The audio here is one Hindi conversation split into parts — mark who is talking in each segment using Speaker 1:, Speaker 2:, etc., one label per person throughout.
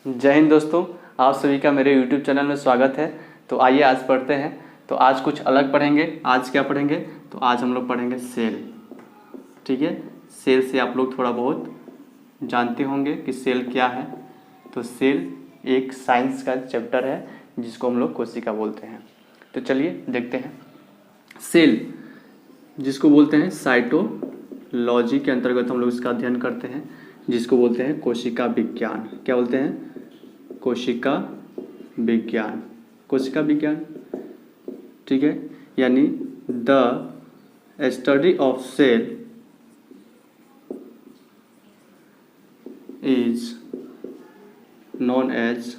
Speaker 1: जय हिंद दोस्तों, आप सभी का मेरे YouTube चैनल में स्वागत है। तो आइए आज पढ़ते हैं। तो आज कुछ अलग पढ़ेंगे। आज क्या पढ़ेंगे? तो आज हम लोग पढ़ेंगे सेल। ठीक है, सेल से आप लोग थोड़ा बहुत जानते होंगे कि सेल क्या है। तो सेल एक साइंस का चैप्टर है जिसको हम लोग कोशिका बोलते हैं। तो चलिए देखते हैं। सेल जिसको बोलते हैं साइटोलॉजी के अंतर्गत हम लोग इसका अध्ययन करते हैं, जिसको बोलते हैं कोशिका विज्ञान। क्या बोलते हैं? कोशिका विज्ञान। कोशिका विज्ञान, ठीक है, यानी the study of cell is known as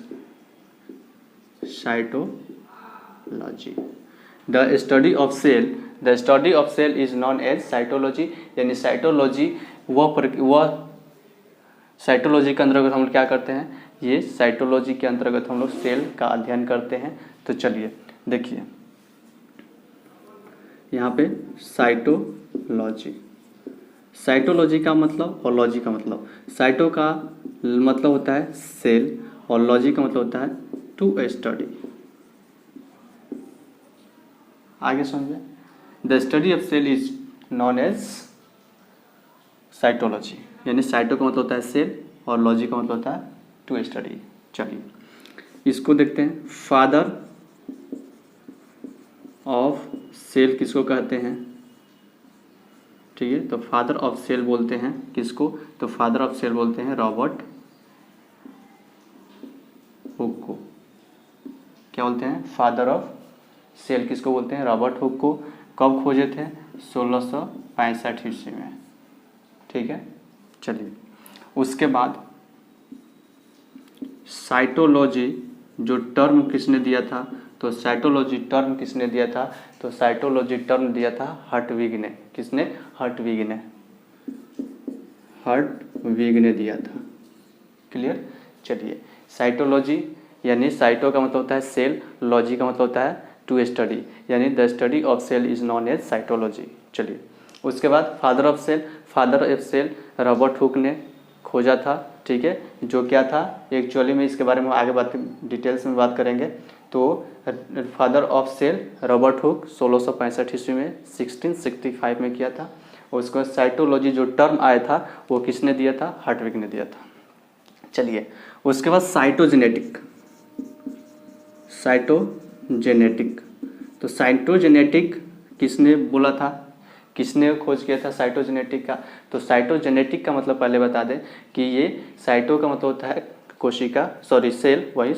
Speaker 1: cytology. The study of cell is known as cytology, यानी साइटोलॉजी वह साइटोलॉजी के अंतर्गत हम लोग क्या करते हैं? ये साइटोलॉजी के अंतर्गत हम लोग सेल का अध्ययन करते हैं। तो चलिए देखिए यहाँ पे साइटोलॉजी। साइटोलॉजी का मतलब और लॉजी का मतलब। साइटो का मतलब होता है सेल और लॉजी का मतलब होता है टू स्टडी। आगे समझे। The study of cell is known as cytology, यानी साइटो का मतलब होता है सेल और लॉजी का मतलब होता है टू स्टडी। चलिए इसको देखते हैं। फादर ऑफ सेल किसको कहते हैं? ठीक है, तो फादर ऑफ सेल बोलते हैं किसको? तो फादर ऑफ सेल बोलते हैं रॉबर्ट हुक को। क्या बोलते हैं? फादर ऑफ सेल किसको बोलते हैं? रॉबर्ट हुक को। कब खोजे थे? 1665 ईस्वी में। ठीक है, चलिए उसके बाद साइटोलॉजी जो टर्म किसने दिया था? तो साइटोलॉजी टर्म किसने दिया था? तो साइटोलॉजी टर्म दिया था हर्टविग ने। किसने? हर्टविग ने दिया था। क्लियर। चलिए साइटोलॉजी यानी साइटो का मतलब होता है सेल, लॉजी का मतलब होता है टू स्टडी, यानी the study of cell is known as cytology. चलिए उसके बाद father of cell Robert Hooke ने खोजा था। ठीक है, जो क्या था एक्चुअली में, इसके बारे में आगे बात डिटेल्स में बात करेंगे। तो father of cell Robert Hooke 1665 ईस्वी में 1665 में किया था। और उसके बाद साइटोलॉजी जो टर्म आया था वो किसने दिया था? हर्टविग ने दिया था। चलिए उसके बाद साइटोजेनेटिक। तो साइटोजेनेटिक किसने बोला था? किसने खोज किया था साइटोजेनेटिक का? तो साइटोजेनेटिक का मतलब पहले बता दें कि ये साइटो का मतलब होता है कोशिका, सेल वही।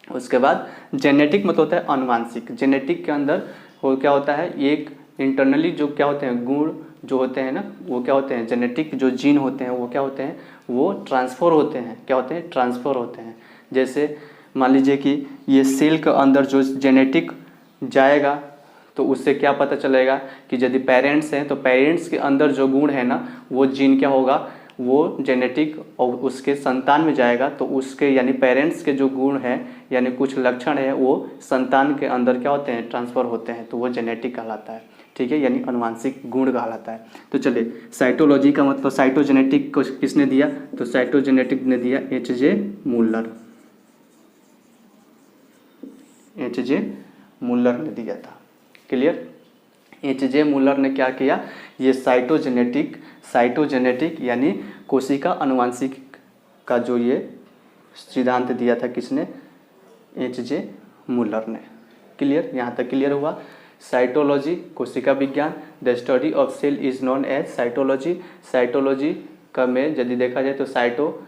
Speaker 1: उसके बाद जेनेटिक मतलब होता है अनुवांशिक। जेनेटिक के अंदर वो क्या होता है? एक इंटरनली जो क्या होते हैं गुण जो होते हैं ना, वो क्या होते हैं? जेनेटिक जो जीन होते हैं वो क्या होते हैं? वो ट्रांसफ़र होते हैं। क्या होते हैं? ट्रांसफ़र होते हैं। जैसे मान लीजिए कि ये सेल के अंदर जो जेनेटिक जाएगा तो उससे क्या पता चलेगा कि यदि पेरेंट्स हैं तो पेरेंट्स के अंदर जो गुण है ना वो जीन क्या होगा? वो जेनेटिक और उसके संतान में जाएगा तो उसके यानी पेरेंट्स के जो गुण हैं यानी कुछ लक्षण है वो संतान के अंदर क्या होते हैं? ट्रांसफ़र होते हैं। तो वो जेनेटिक कहलाता है। ठीक है, यानी अनुवांशिक गुण कहलाता है। तो चलिए साइटोलॉजी का मतलब साइटोजेनेटिक को किसने दिया? तो साइटोजेनेटिक ने दिया H.J. मुल्लर ने दिया था। क्लियर। H.J. मुल्लर ने क्या किया? ये साइटोजेनेटिक यानी कोशिका अनुवांशिक का जो ये सिद्धांत दिया था किसने? H.J. मुल्लर ने। क्लियर, यहाँ तक क्लियर हुआ। साइटोलॉजी कोशिका विज्ञान। The study of cell is known as cytology. Cytology का में यदि देखा जाए तो साइटो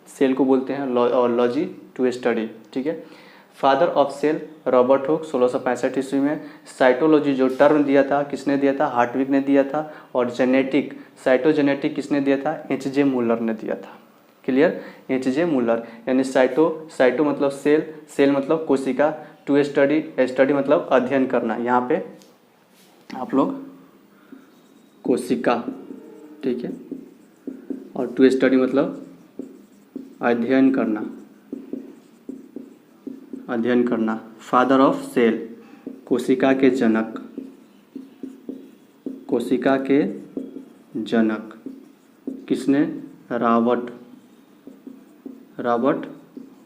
Speaker 1: सेल को बोलते हैं और लॉजी टू स्टडी। ठीक है। Father of cell Robert Hooke 1665 ईस्वी में। साइटोलॉजी जो टर्म दिया था किसने दिया था? हर्टविग ने दिया था। और साइटोजेनेटिक किसने दिया था? H.J. मुल्लर ने दिया था। क्लियर। H.J. मुल्लर यानी साइटो मतलब सेल मतलब कोशिका, टू स्टडी मतलब अध्ययन करना। यहाँ पे आप लोग कोशिका, ठीक है, और टू स्टडी मतलब अध्ययन करना। फादर ऑफ सेल कोशिका के जनक किसने? रॉबर्ट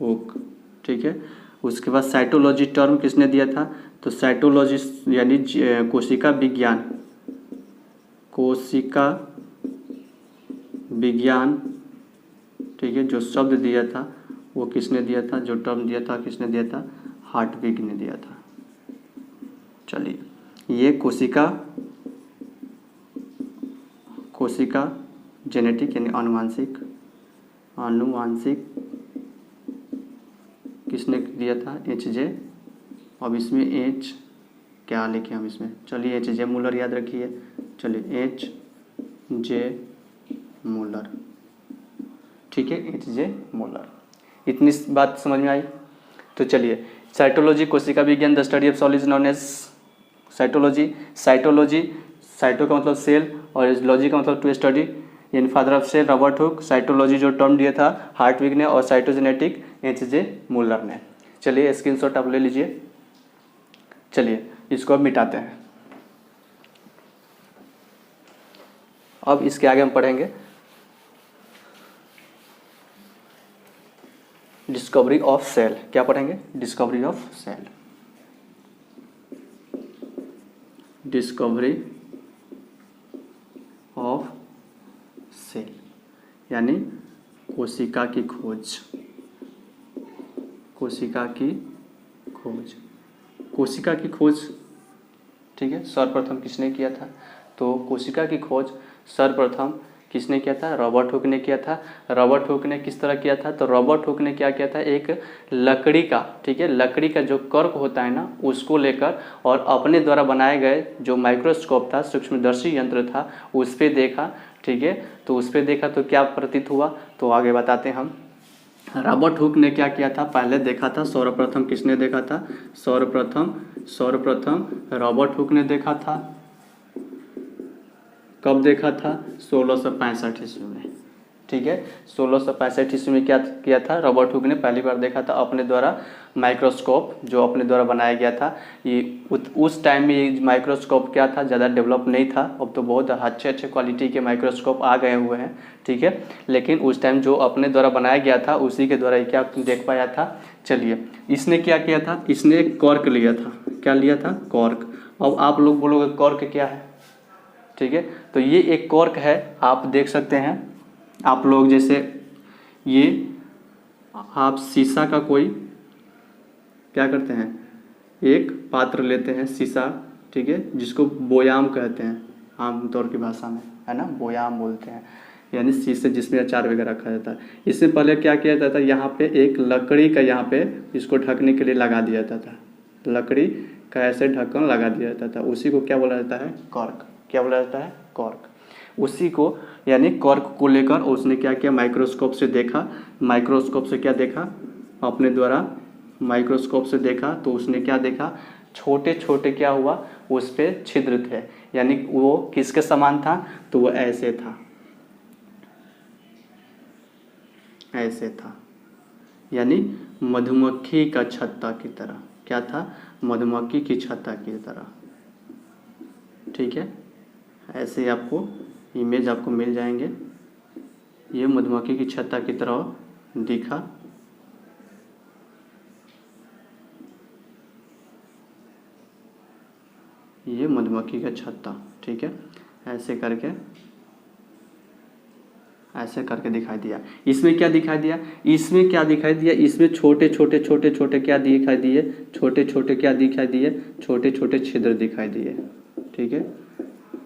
Speaker 1: हुक, ठीक है। उसके बाद साइटोलॉजी टर्म किसने दिया था, तो साइटोलॉजी यानी कोशिका विज्ञान, कोशिका विज्ञान, ठीक है, जो शब्द दिया था वो किसने दिया था, जो टर्म दिया था किसने दिया था, हार्टविग ने दिया था। चलिए, ये कोशिका जेनेटिक यानी अनुवांशिक किसने दिया था, HJ। अब इसमें H क्या लिखे हम इसमें, चलिए HJ मूलर याद रखिए। चलिए HJ मूलर, ठीक है, HJ मूलर। इतनी बात समझ में आई। तो चलिए, साइटोलॉजी कोशिका विज्ञान, the study of cell is known as cytology. Cyto का मतलब सेल और लॉजी का मतलब टू स्टडी, यानी father of cell Robert Hooke. Cytology जो टर्म दिया था हार्टविग ने, और साइटोजेनेटिक HJ मूलर ने। चलिए स्क्रीनशॉट आप ले लीजिए। चलिए इसको अब मिटाते हैं। अब इसके आगे हम पढ़ेंगे डिस्कवरी ऑफ सेल। क्या पढ़ेंगे, discovery of cell, discovery of cell यानी कोशिका की खोज, कोशिका की खोज, कोशिका की खोज, ठीक है। सर्वप्रथम किसने किया था, तो कोशिका की खोज सर्वप्रथम किसने किया था, रॉबर्ट हुक ने किया था। रॉबर्ट हुक ने किस तरह किया था, तो रॉबर्ट हुक ने क्या किया था, एक लकड़ी का, ठीक है, लकड़ी का जो कर्क होता है ना, उसको लेकर और अपने द्वारा बनाए गए जो माइक्रोस्कोप था, सूक्ष्मदर्शी यंत्र था, उस पर देखा, ठीक है। तो उस पर देखा तो क्या प्रतीत हुआ, तो आगे बताते हैं हम। रॉबर्ट हुक ने क्या किया था, पहले देखा था, सर्वप्रथम किसने देखा था, सर्वप्रथम रॉबर्ट हुक ने देखा था। कब देखा था, 1665 ईस्वी में, ठीक है। 1665 ईस्वी में क्या किया था, रॉबर्ट हुक ने पहली बार देखा था अपने द्वारा माइक्रोस्कोप, जो अपने द्वारा बनाया गया था। ये उस टाइम में ये माइक्रोस्कोप क्या था, ज़्यादा डेवलप नहीं था। अब तो बहुत अच्छे क्वालिटी के माइक्रोस्कोप आ गए हुए हैं, ठीक है। लेकिन उस टाइम जो अपने द्वारा बनाया गया था उसी के द्वारा क्या देख पाया था। चलिए, इसने क्या किया था, इसने एक कॉर्क लिया था। क्या लिया था, कॉर्क। अब आप लोग बोलोगे कॉर्क क्या है, ठीक है। तो ये एक कॉर्क है, आप देख सकते हैं। आप लोग जैसे ये आप शीशा का कोई क्या करते हैं, एक पात्र लेते हैं शीशा, ठीक है, जिसको बोयाम कहते हैं आमतौर की भाषा में, है ना, बोयाम बोलते हैं, यानी शीशे जिसमें अचार वगैरह रखा जाता है। इससे पहले क्या किया जाता था, यहाँ पे एक लकड़ी का यहाँ पे इसको ढकने के लिए लगा दिया जाता था, लकड़ी का ऐसे ढक्कन लगा दिया जाता था। उसी को क्या बोला जाता है, कॉर्क। क्या बोला जाता है, कॉर्क। उसी को यानी कॉर्क को लेकर उसने क्या किया, माइक्रोस्कोप से देखा। माइक्रोस्कोप से क्या देखा, अपने द्वारा माइक्रोस्कोप से देखा तो उसने क्या देखा, छोटे छोटे क्या हुआ, उस पर छिद्र थे, यानी वो किसके समान था, तो वो ऐसे था, ऐसे था, यानी मधुमक्खी का छत्ता की तरह। क्या था, मधुमक्खी की छत्ता की तरह, ठीक है। ऐसे आपको इमेज आपको मिल जाएंगे। ये मधुमक्खी की छत्ता की तरह दिखा, ये मधुमक्खी का छत्ता, ठीक है। ऐसे करके दिखाई दिया। इसमें क्या दिखाई दिया, इसमें क्या दिखाई दिया, इसमें छोटे छोटे क्या दिखाई दिए, छोटे छोटे क्या दिखाई दिए, छोटे छोटे छिद्र दिखाई दिए, ठीक है।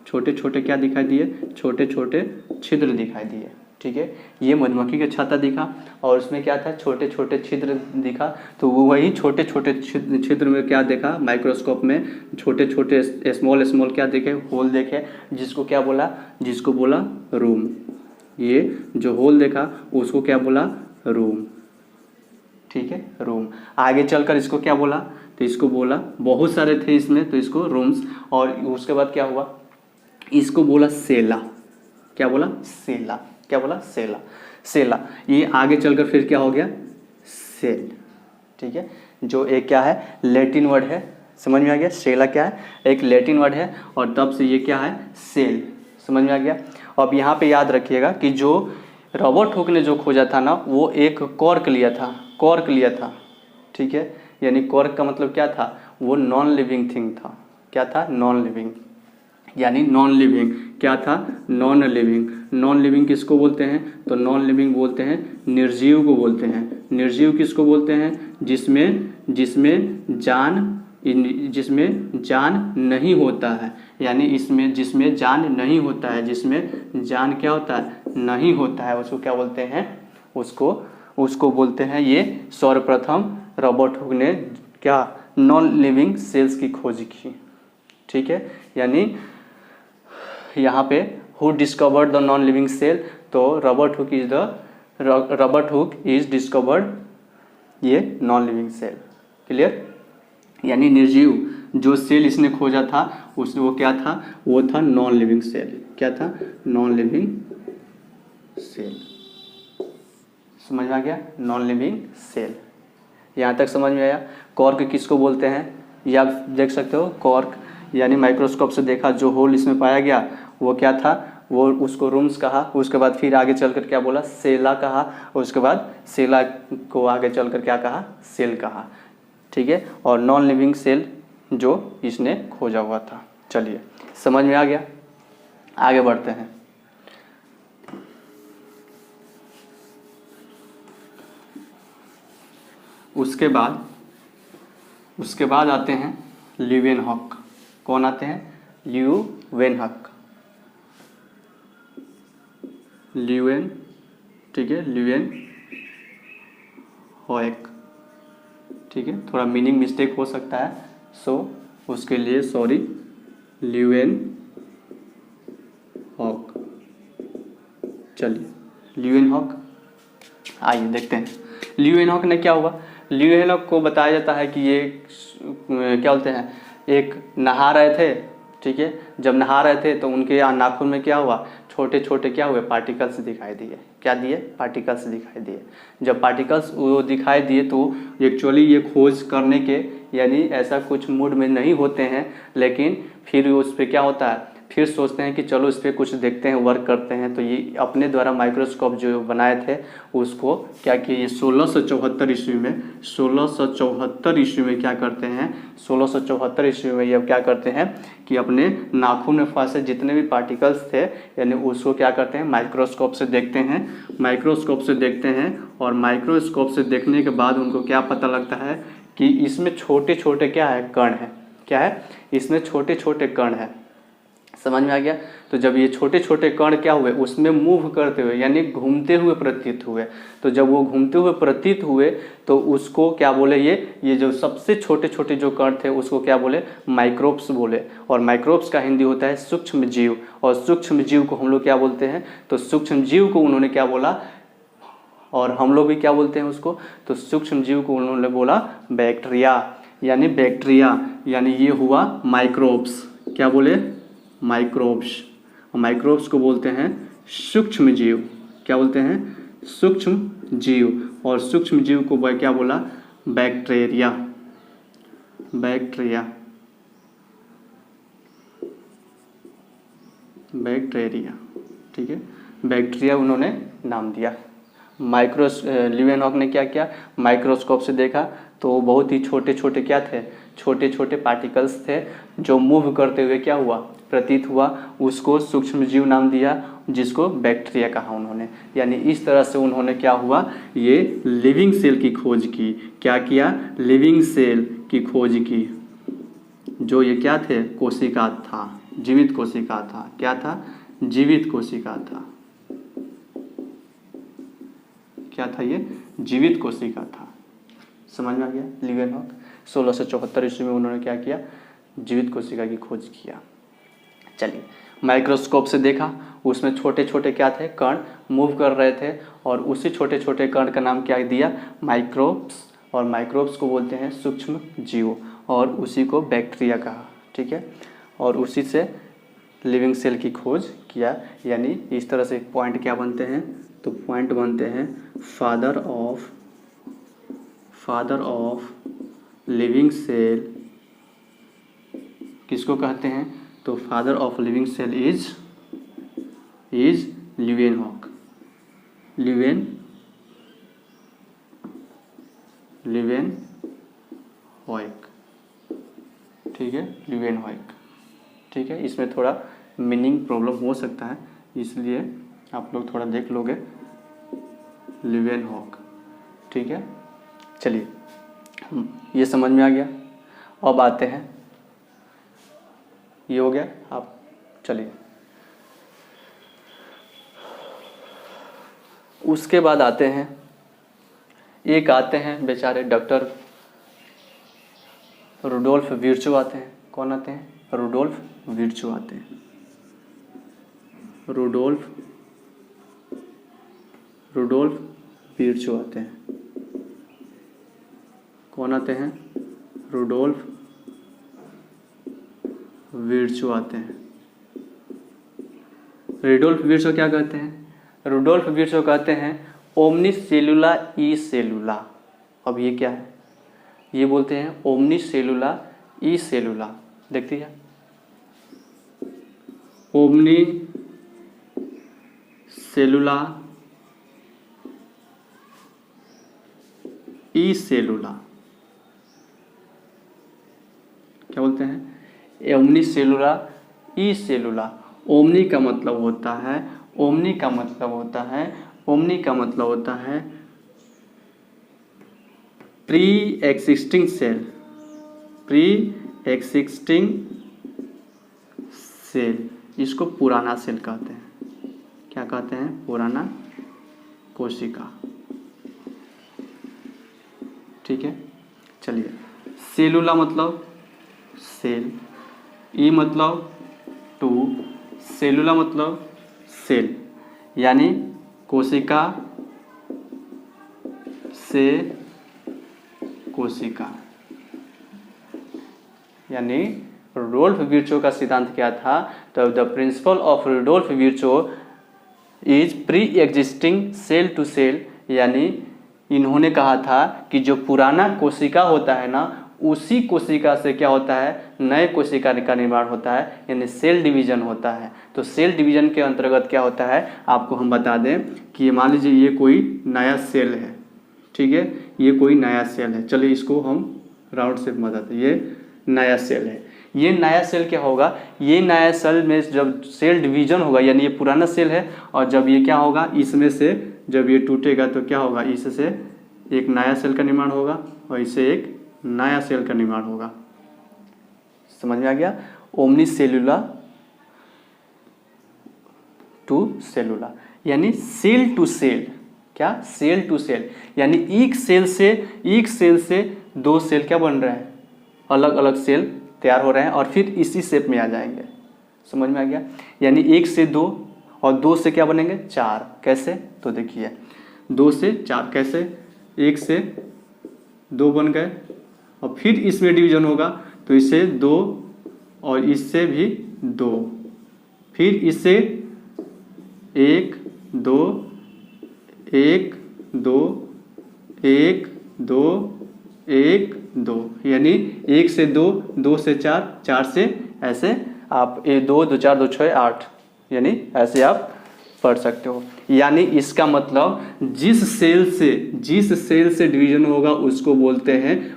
Speaker 1: छोटे छोटे क्या दिखाई दिए, छोटे छोटे छिद्र दिखाई दिए, ठीक है। ये मधुमक्खी का छत्ता दिखा और उसमें क्या था, छोटे छोटे छिद्र दिखा। तो वो वही छोटे छोटे छिद्र में क्या देखा, माइक्रोस्कोप में छोटे छोटे स्मॉल क्या देखे, होल देखे, जिसको क्या बोला, जिसको बोला रूम। ये जो होल देखा उसको क्या बोला, रूम, ठीक है, रूम। आगे चलकर इसको क्या बोला, तो इसको बोला, बहुत सारे थे इसमें, तो इसको रूम्स। और उसके बाद क्या हुआ, इसको बोला सेला। क्या बोला, सेला। क्या बोला, सेला, सेला। ये आगे चलकर फिर क्या हो गया, सेल, ठीक है। जो एक क्या है, लैटिन वर्ड है, समझ में आ गया, सेला क्या है, एक लैटिन वर्ड है, और तब से ये क्या है, सेल, समझ में आ गया। अब यहाँ पे याद रखिएगा कि जो रॉबर्ट हुक ने जो खोजा था ना, वो एक कॉर्क लिया था, कॉर्क लिया था, ठीक है। यानी कॉर्क का मतलब क्या था, वो नॉन लिविंग थिंग था। क्या था, नॉन लिविंग, यानी नॉन लिविंग क्या था, नॉन लिविंग। नॉन लिविंग किसको बोलते हैं, तो नॉन लिविंग बोलते हैं निर्जीव को बोलते हैं। निर्जीव किसको बोलते हैं, जिसमें जान नहीं होता है, यानी जिसमें जान नहीं होता है, जिसमें जान क्या होता है, नहीं होता है, उसको क्या बोलते हैं, उसको बोलते हैं। ये सर्वप्रथम रॉबर्ट हुक ने क्या, नॉन लिविंग सेल्स की खोज की, ठीक है। यानी यहाँ पे who discovered the non living cell, तो रॉबर्ट हुक इज डिस्कवर्ड ये नॉन लिविंग सेल। क्लियर, यानी निर्जीव जो सेल इसने खोजा था वो क्या था, वो था नॉन लिविंग सेल। क्या था, नॉन लिविंग सेल। समझ में आ गया, नॉन लिविंग सेल, यहाँ तक समझ में आया। कॉर्क किसको बोलते हैं, ये आप देख सकते हो, कॉर्क यानी माइक्रोस्कोप से देखा जो होल इसमें पाया गया वो क्या था, वो उसको रूम्स कहा। उसके बाद फिर आगे चलकर क्या बोला, सेला कहा। उसके बाद सेला को आगे चलकर क्या कहा, सेल कहा, ठीक है। और नॉन लिविंग सेल जो इसने खोजा हुआ था। चलिए समझ में आ गया, आगे बढ़ते हैं। उसके बाद आते हैं ल्यूवेनहॉक। कौन आते हैं, ल्यूवेनहॉक, ठीक है, ल्यूवेनहॉक, ठीक है। थोड़ा मीनिंग मिस्टेक हो सकता है, सो उसके लिए सॉरी। ल्यूवेनहॉक, चलिए ल्यूवेनहॉक आइए देखते हैं ल्यूवेनहॉक ने क्या हुआ। ल्यूवेनहॉक को बताया जाता है कि ये क्या बोलते हैं, एक नहा रहे थे, ठीक है। जब नहा रहे थे तो उनके नाखून में क्या हुआ, छोटे छोटे क्या हुए, पार्टिकल्स दिखाई दिए। क्या दिए, पार्टिकल्स दिखाई दिए। जब पार्टिकल्स वो दिखाई दिए तो एक्चुअली ये खोज करने के यानी ऐसा कुछ मूड में नहीं होते हैं, लेकिन फिर उस पर क्या होता है, फिर सोचते हैं कि चलो इस पर कुछ देखते हैं, वर्क करते हैं। तो ये अपने द्वारा माइक्रोस्कोप जो बनाए थे उसको क्या किए, ये 1674 ईस्वी में क्या करते हैं, 1674 ईस्वी में ये क्या करते हैं कि अपने नाखून में फंसे जितने भी पार्टिकल्स थे यानी उसको क्या करते हैं, माइक्रोस्कोप से देखते हैं। और माइक्रोस्कोप से देखने के बाद उनको क्या पता लगता है कि इसमें छोटे छोटे क्या है, कण है। क्या है, इसमें छोटे छोटे कण है। समझ में आ गया। तो जब ये छोटे छोटे कण क्या हुए, उसमें मूव करते हुए यानी घूमते हुए प्रतीत हुए। तो जब वो घूमते हुए प्रतीत हुए तो उसको क्या बोले, ये जो सबसे छोटे छोटे जो कण थे उसको क्या बोले, माइक्रोब्स बोले। और माइक्रोब्स का हिंदी होता है सूक्ष्म जीव। और सूक्ष्म जीव को हम लोग क्या बोलते हैं, तो सूक्ष्म जीव को उन्होंने क्या बोला, और हम लोग भी क्या बोलते हैं उसको, तो सूक्ष्म जीव को उन्होंने बोला बैक्टीरिया। यानी ये हुआ माइक्रोब्स। क्या बोले, माइक्रोब्स। माइक्रोब्स को बोलते हैं सूक्ष्म जीव। क्या बोलते हैं, सूक्ष्म जीव। और सूक्ष्म जीव को क्या बोला, बैक्टीरिया। ठीक है, बैक्टीरिया उन्होंने नाम दिया। ल्यूवेनहॉक ने क्या किया, माइक्रोस्कोप से देखा तो बहुत ही छोटे छोटे क्या थे, छोटे छोटे पार्टिकल्स थे जो मूव करते हुए क्या हुआ, प्रतीत हुआ। उसको सूक्ष्म जीव नाम दिया जिसको बैक्टीरिया कहा उन्होंने। यानी इस तरह से उन्होंने क्या हुआ, ये लिविंग सेल की खोज की। क्या किया, लिविंग सेल की खोज की। जो ये क्या थे, कोशिका था, जीवित कोशिका था। क्या था, जीवित कोशिका था। क्या था, ये जीवित कोशिका था। समझ में आ गया। ल्यूवेनहॉक 1674 ईस्वी में उन्होंने क्या किया, जीवित कोशिका की खोज किया। चलिए माइक्रोस्कोप से देखा, उसमें छोटे छोटे क्या थे, कण मूव कर रहे थे। और उसी छोटे छोटे कण का नाम क्या दिया, माइक्रोब्स। और माइक्रोब्स को बोलते हैं सूक्ष्म जीव, और उसी को बैक्टीरिया कहा। ठीक है, और उसी से लिविंग सेल की खोज किया। यानी इस तरह से पॉइंट क्या बनते हैं, तो पॉइंट बनते हैं फादर ऑफ लिविंग सेल किसको कहते हैं, तो father of living cell is Leeuwenhoek. Leeuwenhoek, ठीक है, लीवेनहॉइक, ठीक है। इसमें थोड़ा मीनिंग प्रॉब्लम हो सकता है, इसलिए आप लोग थोड़ा देख लोगे। लीवेनहॉक, ठीक है। चलिए ये समझ में आ गया। अब आते हैं, ये हो गया। आप चलिए उसके बाद आते हैं, एक आते हैं बेचारे डॉक्टर रुडोल्फ विर्चो आते हैं। कौन आते हैं? रुडोल्फ विर्चो आते हैं। रुडोल्फ विर्चो आते हैं। कौन आते हैं? रुडोल्फ विर्चो आते हैं। रुडोल्फ विर्चो क्या कहते हैं? रुडोल्फ विर्चो कहते हैं ओमनी सेलुला ई सेलुला। अब ये क्या है? ये बोलते हैं ओमनी सेलुला ई सेलुला। देखती है, ओमनी सेलुला ई सेलुला, क्या बोलते हैं? ओमनी सेलुला ई सेलुला। ओमनी का मतलब होता है, ओमनी का मतलब होता है, ओमनी का मतलब होता है pre existing cell, pre existing cell. इसको पुराना सेल कहते हैं। क्या कहते हैं? पुराना कोशिका, ठीक है। चलिए, सेलुला मतलब सेल, ई मतलब टू, सेलुला मतलब सेल, यानी कोशिका से कोशिका। यानी रुडोल्फ विर्चो का सिद्धांत क्या था? तो the principle of Rudolf Virchow is pre existing cell to cell, यानी इन्होंने कहा था कि जो पुराना कोशिका होता है ना, उसी कोशिका से क्या होता है? नए कोशिका का निर्माण होता है, यानी सेल डिवीजन होता है। तो सेल डिवीजन के अंतर्गत क्या होता है आपको हम बता दें कि मान लीजिए ये कोई नया सेल है, ठीक है, ये कोई नया सेल है। चलिए इसको हम राउंड शेप में बताते हैं। ये नया सेल है। ये नया सेल क्या होगा? ये नया सेल में जब सेल डिवीजन होगा, यानी ये पुराना सेल है, और जब ये क्या होगा, इसमें से जब ये टूटेगा तो क्या होगा? इससे एक नया सेल का निर्माण होगा और इससे एक नया सेल का निर्माण होगा। समझ में आ गया? ओमनी सेलुला टू सेलुला, यानी सेल टू सेल। क्या? सेल टू सेल, यानी एक सेल से दो सेल क्या बन रहे हैं? अलग अलग सेल तैयार हो रहे हैं और फिर इसी शेप में आ जाएंगे। समझ में आ गया? यानी एक से दो और दो से क्या बनेंगे? चार। कैसे? तो देखिए, दो से चार कैसे? एक से दो बन गए और फिर इसमें डिवीजन होगा तो इससे दो और इससे भी दो, फिर इससे एक दो, एक दो, एक दो, एक दो, यानी एक से दो, दो से चार, चार से ऐसे आप दो दो चार दो छः आठ, यानी ऐसे आप पढ़ सकते हो। यानी इसका मतलब जिस सेल से डिवीजन होगा उसको बोलते हैं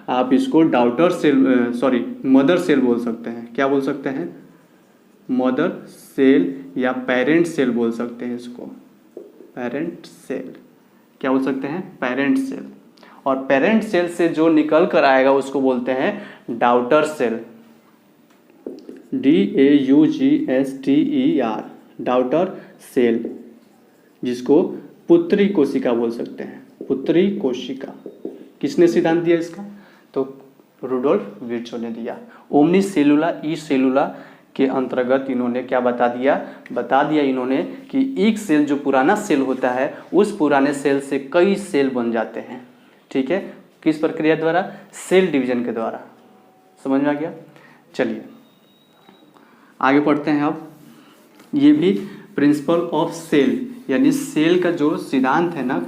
Speaker 1: आप इसको डॉटर सेल, मदर सेल बोल सकते हैं। क्या बोल सकते हैं? मदर सेल या पेरेंट सेल बोल सकते हैं इसको। पेरेंट सेल, क्या बोल सकते हैं? Parent cell. और पेरेंट सेल से जो निकल कर आएगा उसको बोलते हैं daughter cell, DAUGSTER, daughter cell, जिसको पुत्री कोशिका बोल सकते हैं। पुत्री कोशिका किसने सिद्धांत दिया इसका? तो रुडोल्फ विर्चो ने दिया। ओमनी सेलुला ई सेलुला के अंतर्गत इन्होंने क्या बता दिया इन्होंने कि एक सेल जो पुराना सेल होता है, उस पुराने सेल से कई सेल बन जाते हैं। ठीक है, किस प्रक्रिया द्वारा? सेल डिवीजन के द्वारा। समझ में आ गया? चलिए आगे पढ़ते हैं। अब ये भी प्रिंसिपल ऑफ सेल, यानी सेल का जो सिद्धांत है ना,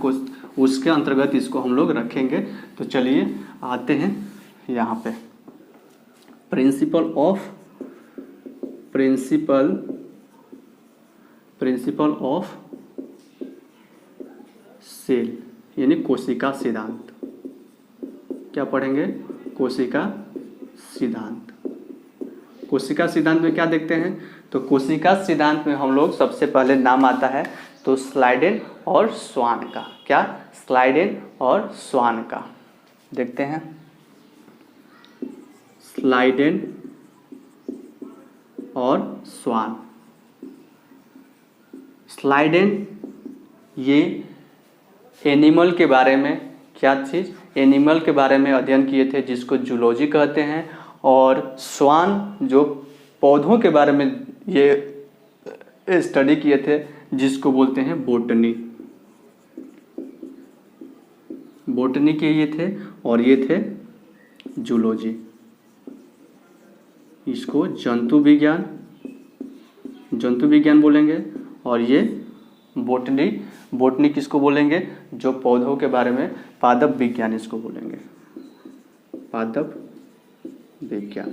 Speaker 1: उसके अंतर्गत इसको हम लोग रखेंगे। तो चलिए आते हैं यहाँ पे, प्रिंसिपल ऑफ सेल, यानी कोशिका सिद्धांत। क्या पढ़ेंगे? कोशिका सिद्धांत। कोशिका सिद्धांत में क्या देखते हैं? तो कोशिका सिद्धांत में हम लोग सबसे पहले नाम आता है तो स्लाइडेन और स्वान का। क्या? स्लाइडेन और स्वान का देखते हैं। स्लाइडेन और स्वान। स्लाइडेन ये एनिमल के बारे में, क्या चीज़? एनिमल के बारे में अध्ययन किए थे जिसको जूलॉजी कहते हैं। और स्वान जो पौधों के बारे में ये स्टडी किए थे जिसको बोलते हैं बोटनी। बोटनी के ये थे और ये थे जूलॉजी। इसको जंतु विज्ञान बोलेंगे। और ये बोटनी किसको बोलेंगे? जो पौधों के बारे में, पादप विज्ञान इसको बोलेंगे, पादप विज्ञान।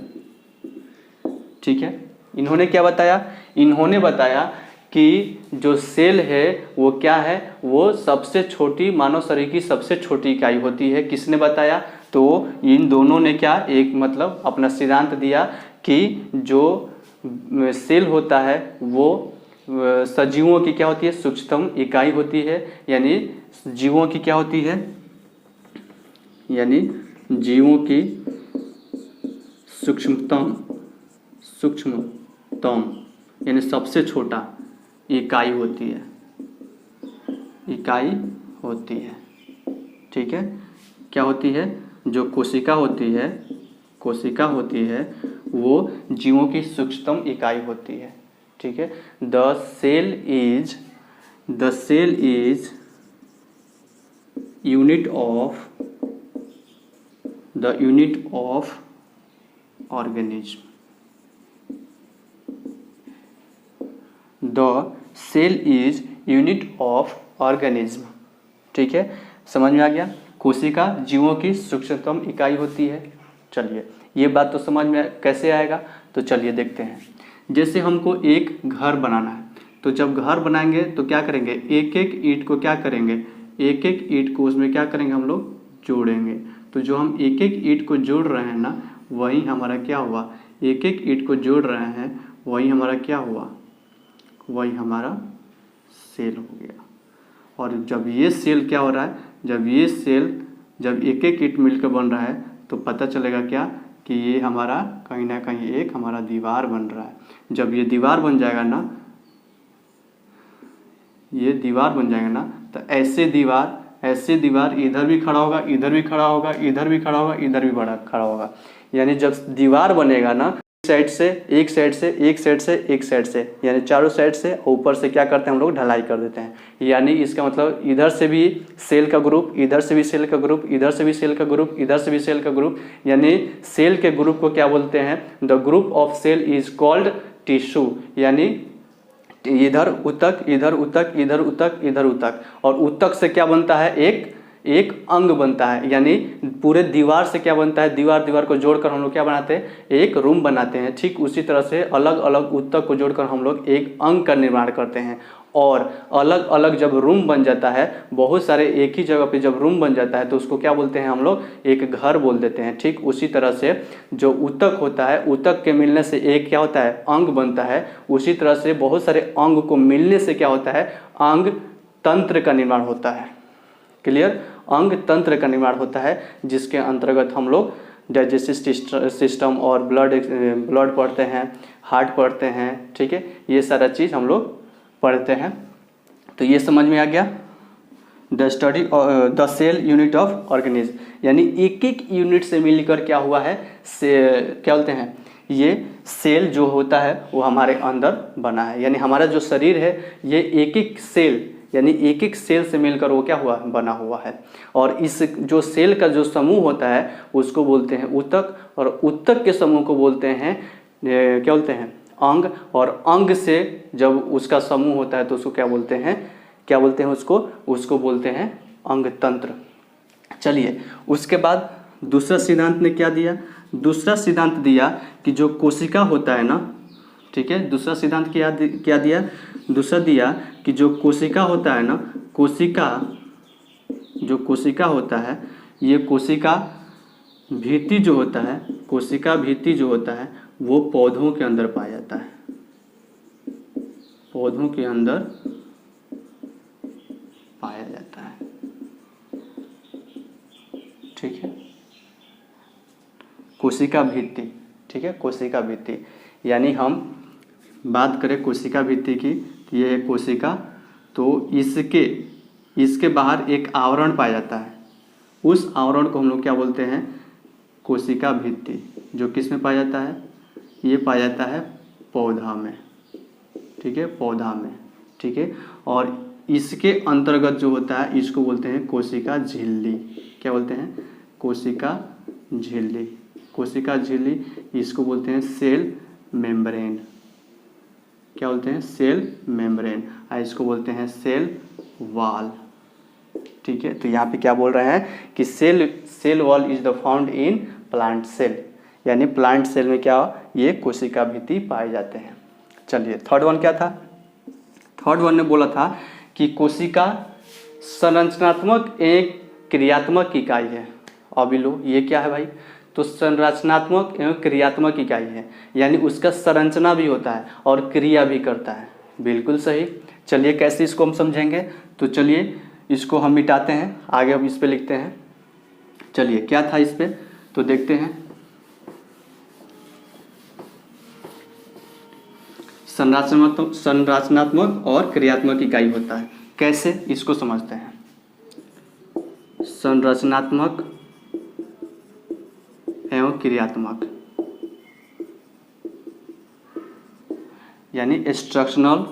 Speaker 1: ठीक है। इन्होंने क्या बताया? इन्होंने बताया कि जो सेल है वो क्या है? वो सबसे छोटी, मानव शरीर की सबसे छोटी इकाई होती है। किसने बताया? तो इन दोनों ने क्या एक मतलब अपना सिद्धांत दिया कि जो सेल होता है वो सजीवों की क्या होती है? सूक्ष्मतम इकाई होती है। यानी जीवों की क्या होती है? यानी जीवों की सूक्ष्मतम यानी सबसे छोटा इकाई होती है। ठीक है। क्या होती है? जो कोशिका होती है वो जीवों की सूक्ष्मतम इकाई होती है। ठीक है। The cell is unit of organism. The cell is unit of organism. ठीक है, समझ में आ गया। कोशिका जीवों की सूक्ष्मतम इकाई होती है। चलिए, ये बात तो समझ में कैसे आएगा, तो चलिए देखते हैं। जैसे हमको एक घर बनाना है, तो जब घर बनाएंगे तो क्या करेंगे? एक एक ईंट को क्या करेंगे? एक एक ईंट को उसमें क्या करेंगे? हम लोग जोड़ेंगे। तो जो हम एक एक ईंट को जोड़ रहे हैं ना, वही हमारा क्या हुआ? एक एक ईंट को जोड़ रहे हैं, वही हमारा क्या हुआ? वही हमारा सेल हो गया। और जब ये सेल क्या हो रहा है? जब एक एक ईंट मिलकर बन रहा है, तो पता चलेगा क्या कि ये हमारा कहीं ना कहीं एक हमारा दीवार बन रहा है। जब ये दीवार बन जाएगा ना, तो ऐसे दीवार इधर भी खड़ा होगा, इधर भी खड़ा होगा, इधर भी खड़ा होगा, इधर भी बड़ा खड़ा होगा। यानी जब दीवार बनेगा ना, एक साइड से यानी चारों साइड से, ऊपर से क्या करते हैं हम लोग? ढलाई कर देते हैं। यानी इसका मतलब इधर से भी सेल का ग्रुप, इधर से भी सेल का ग्रुप, इधर से भी सेल का ग्रुप, इधर से भी सेल का ग्रुप। यानी सेल के ग्रुप को क्या बोलते हैं? The group of cell is called tissue. यानी इधर उतक, इधर उतक, इधर उतक, इधर उतक, और उतक से क्या बनता है? एक अंग बनता है। यानी पूरे दीवार से क्या बनता है? दीवार को जोड़कर हम लोग क्या बनाते हैं? एक रूम बनाते हैं। ठीक उसी तरह से अलग अलग ऊतक को जोड़कर हम लोग एक अंग का निर्माण करते हैं। और अलग अलग जब रूम बन जाता है, बहुत सारे एक ही जगह पे जब रूम बन जाता है, तो उसको क्या बोलते हैं हम लोग? एक घर बोल देते हैं। ठीक उसी तरह से जो ऊतक होता है, ऊतक के मिलने से एक क्या होता है? अंग बनता है। उसी तरह से बहुत सारे अंग को मिलने से क्या होता है? अंग तंत्र का निर्माण होता है। क्लियर? अंग तंत्र का निर्माण होता है, जिसके अंतर्गत हम लोग डाइजेस्टिव सिस्टम और ब्लड पढ़ते हैं, हार्ट पढ़ते हैं। ठीक है, ये सारा चीज़ हम लोग पढ़ते हैं। तो ये समझ में आ गया। The study the cell unit of organism, यानी एक एक यूनिट से मिलकर क्या हुआ है? क्या बोलते हैं? ये सेल जो होता है वो हमारे अंदर बना है। यानी हमारा जो शरीर है, ये एक एक सेल, यानी एक एक सेल से मिलकर वो क्या हुआ? बना हुआ है। और इस जो सेल का जो समूह होता है उसको बोलते हैं ऊतक, और ऊतक के समूह को बोलते हैं क्या बोलते हैं? अंग। और अंग से जब उसका समूह होता है तो उसको क्या बोलते हैं? उसको बोलते हैं अंग तंत्र। चलिए, उसके बाद दूसरा सिद्धांत ने क्या दिया? दूसरा सिद्धांत दिया कि जो कोशिका होता है ना, ठीक है, दूसरा सिद्धांत क्या दिया? दूसरा दिया कि जो कोशिका होता है ना, कोशिका जो कोशिका होता है, ये कोशिका भित्ति जो होता है, कोशिका भित्ति जो होता है वो पौधों के अंदर पाया जाता है, पौधों के अंदर पाया जाता है। ठीक है, कोशिका भित्ति। ठीक है, कोशिका भित्ति यानी हम बात करें कोशिका भित्ति की, ये है कोशिका, तो इसके बाहर एक आवरण पाया जाता है, उस आवरण को हम लोग क्या बोलते हैं, कोशिका भित्ति। जो किस में पाया जाता है, ये पाया जाता है पौधा में। ठीक है, पौधा में। ठीक है, और इसके अंतर्गत जो होता है इसको बोलते हैं कोशिका झिल्ली। क्या बोलते हैं, कोशिका झिल्ली। कोशिका झिल्ली, इसको बोलते हैं सेल मेम्ब्रेन। क्या बोलते हैं, सेल मेम्ब्रेन। और इसको बोलते हैं सेल वॉल। ठीक है, तो यहाँ पे क्या बोल रहे हैं कि cell wall is the found in plant cell, यानी प्लांट सेल में क्या, ये कोशिका भित्ति पाए जाते हैं। चलिए थर्ड वन क्या था, थर्ड वन ने बोला था कि कोशिका संरचनात्मक एक क्रियात्मक इकाई है। अभी लो ये क्या है भाई, तो संरचनात्मक एवं क्रियात्मक इकाई है, यानी उसका संरचना भी होता है और क्रिया भी करता है। बिल्कुल सही। चलिए कैसे इसको हम समझेंगे, तो चलिए इसको हम मिटाते हैं, आगे हम इस पे लिखते हैं। चलिए क्या था इस पे, तो देखते हैं। संरचनात्मक और क्रियात्मक इकाई होता है, कैसे इसको समझते हैं। संरचनात्मक एवं क्रियात्मक यानी स्ट्रक्चरल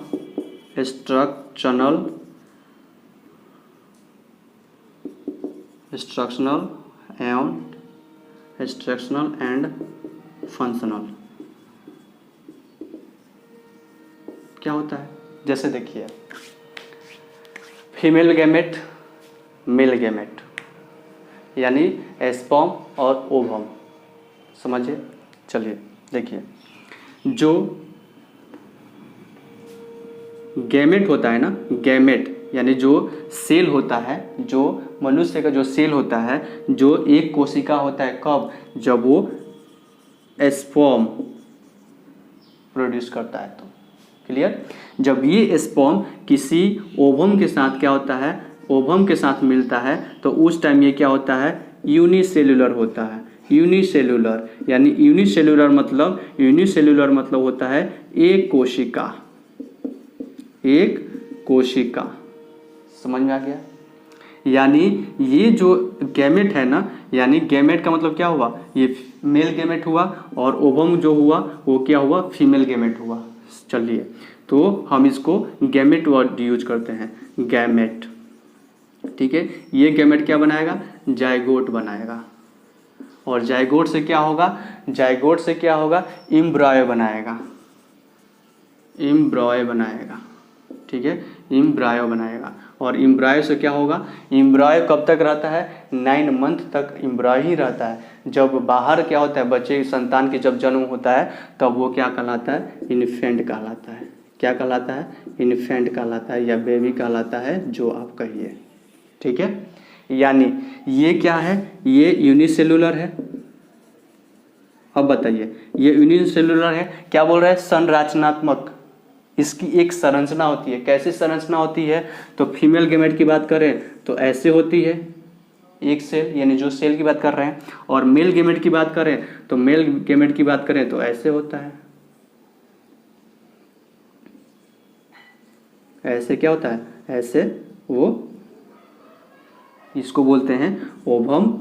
Speaker 1: एंड फंक्शनल। क्या होता है, जैसे देखिए फीमेल गैमेट, मेल गैमेट, यानी स्पर्म और ओवम। समझिए। चलिए देखिए, जो गैमेट होता है ना, गैमेट यानी जो सेल होता है, जो मनुष्य का जो सेल होता है, जो एक कोशिका होता है, कब, जब वो स्पर्म प्रोड्यूस करता है। तो क्लियर, जब ये स्पर्म किसी ओवम के साथ क्या होता है, ओवम के साथ मिलता है, तो उस टाइम ये क्या होता है, यूनिसेल्युलर होता है। यूनिसेल्युलर यानी यूनिसेल्युलर मतलब होता है एक कोशिका, एक कोशिका। समझ में आ गया। यानी ये जो गैमेट है ना, यानी गैमेट का मतलब क्या हुआ, ये मेल गैमेट हुआ, और ओवम जो हुआ वो क्या हुआ, फीमेल गैमेट हुआ। चलिए तो हम इसको गैमेट वर्ड यूज करते हैं, गैमेट। ठीक है, ये गैमेट क्या बनाएगा, जाइगोट बनाएगा, और जाइगोट से क्या होगा, जाइगोट से क्या होगा, एम्ब्रॉय बनाएगा, एम्ब्रॉय बनाएगा। ठीक है, एम्ब्रॉय बनाएगा, और एम्ब्रॉय से क्या होगा, एम्ब्रॉय कब तक रहता है, 9 मंथ तक एम्ब्रॉय ही रहता है। जब बाहर क्या होता है, बच्चे संतान की जब जन्म होता है, तब वो क्या कहलाता है, इन्फेंट कहलाता है। क्या कहलाता है, इन्फेंट कहलाता है, या बेबी कहलाता है, जो आप कहिए। ठीक है, यानी ये क्या है, ये यूनिसेल्युलर है। अब बताइए, ये यूनिसेल्युलर है, क्या बोल रहा है, संरचनात्मक, इसकी एक संरचना होती है। कैसी संरचना होती है, तो फीमेल गैमेट की बात करें तो ऐसे होती है, एक सेल, यानी जो सेल की बात कर रहे हैं, और मेल गैमेट की बात करें तो मेल गैमेट की बात करें तो ऐसे होता है। ऐसे क्या होता है, ऐसे वो, इसको बोलते हैं ओवम,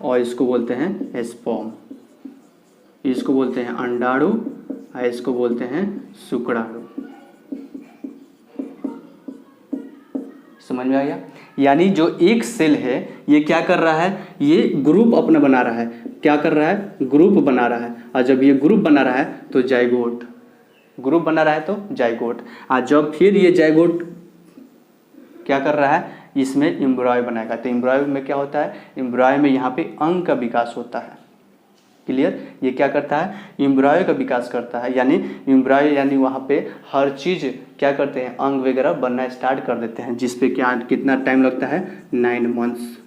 Speaker 1: और इसको बोलते हैं स्पर्म, इसको बोलते हैं अंडाणु, और इसको बोलते हैं शुक्राणु। समझ में आ गया। यानी जो एक सेल है, ये क्या कर रहा है, ये ग्रुप अपना बना रहा है। क्या कर रहा है, ग्रुप बना रहा है, और जब ये ग्रुप बना रहा है तो जाइगोट, ग्रुप बना रहा है तो जाइगोट, और जब फिर ये जाइगोट क्या कर रहा है, इसमें एम्ब्रॉय बनाएगा। तो एम्ब्रॉय में क्या होता है, एम्ब्रॉय में यहाँ पे अंग का विकास होता है। क्लियर। ये क्या करता है, एम्ब्रायो का विकास करता है, यानी एम्ब्रायो यानी वहाँ पे हर चीज़ क्या करते हैं, अंग वगैरह बनना स्टार्ट कर देते हैं, जिस पे क्या कितना टाइम लगता है, 9 मंथ्स।